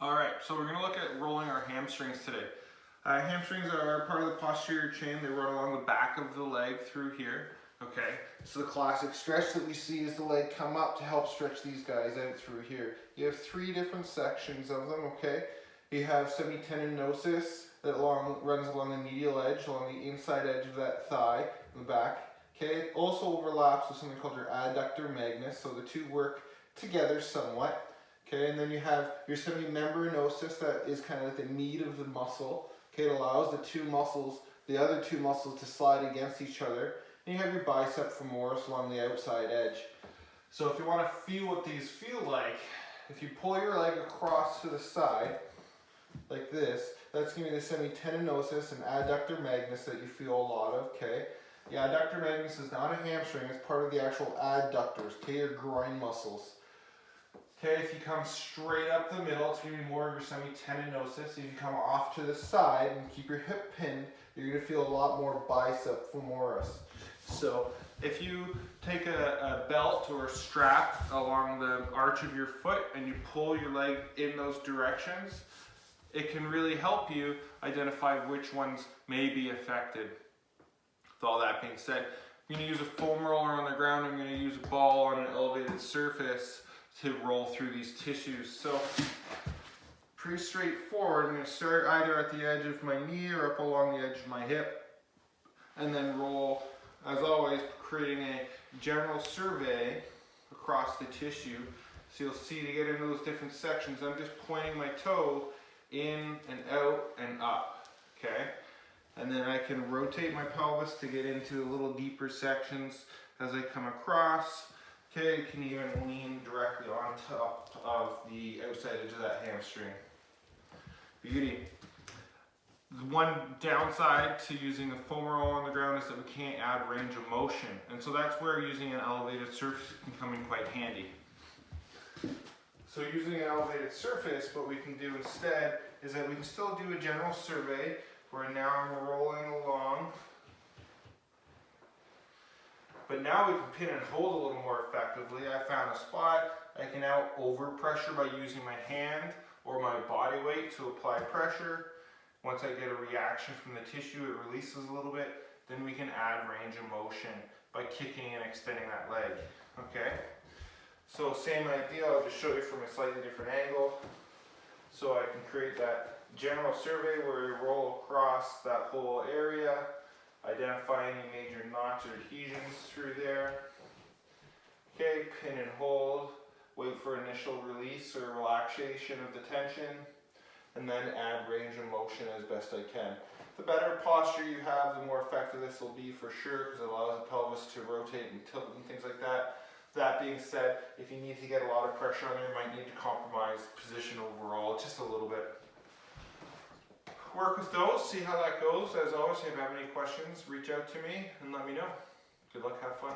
All right, so we're gonna look at rolling our hamstrings today. Hamstrings are part of the posterior chain. They run along the back of the leg through here. Okay, so the classic stretch that we see is the leg come up to help stretch these guys out through here. You have three different sections of them, okay? You have semitendinosus that runs along the medial edge, along the inside edge of that thigh in the back. Okay, it also overlaps with something called your adductor magnus, so the two work together somewhat. Okay, and then you have your semimembranosus that is kind of like the meat of the muscle. Okay, it allows the other two muscles to slide against each other. And you have your bicep femoris along the outside edge. So if you want to feel what these feel like, if you pull your leg across to the side, like this, that's going to be the semitendinosus and adductor magnus that you feel a lot of, okay? The adductor magnus is not a hamstring, it's part of the actual adductors, okay, your groin muscles. Okay, if you come straight up the middle, it's going to be more of your semitendinosus. If you come off to the side and keep your hip pinned, you're going to feel a lot more bicep femoris. So if you take a belt or a strap along the arch of your foot and you pull your leg in those directions, it can really help you identify which ones may be affected. With all that being said, I'm going to use a foam roller on the ground. I'm going to use a ball on an elevated surface to roll through these tissues. So pretty straightforward. I'm going to start either at the edge of my knee or up along the edge of my hip, and then roll, as always, creating a general survey across the tissue. So you'll see, to get into those different sections, I'm just pointing my toe in and out and up, okay? And then I can rotate my pelvis to get into a little deeper sections as I come across. Okay, you can even lean directly on top of the outside edge of that hamstring. Beauty. The one downside to using the foam roll on the ground is that we can't add range of motion. And so that's where using an elevated surface can come in quite handy. So using an elevated surface, what we can do instead is that we can still do a general survey where now I'm rolling along. But now we can pin and hold a little more effectively. I found a spot. I can now overpressure by using my hand or my body weight to apply pressure. Once I get a reaction from the tissue, it releases a little bit. Then we can add range of motion by kicking and extending that leg. Okay? So same idea, I'll just show you from a slightly different angle. So I can create that general survey where we roll across that whole area. Identify any major knots or adhesions through there. Okay, pin and hold. Wait for initial release or relaxation of the tension. And then add range of motion as best I can. The better posture you have, the more effective this will be for sure, because it allows the pelvis to rotate and tilt and things like that. That being said, if you need to get a lot of pressure on there, you might need to compromise position overall just a little bit. Work with those, see how that goes. As always, if you have any questions, reach out to me and let me know. Good luck, have fun.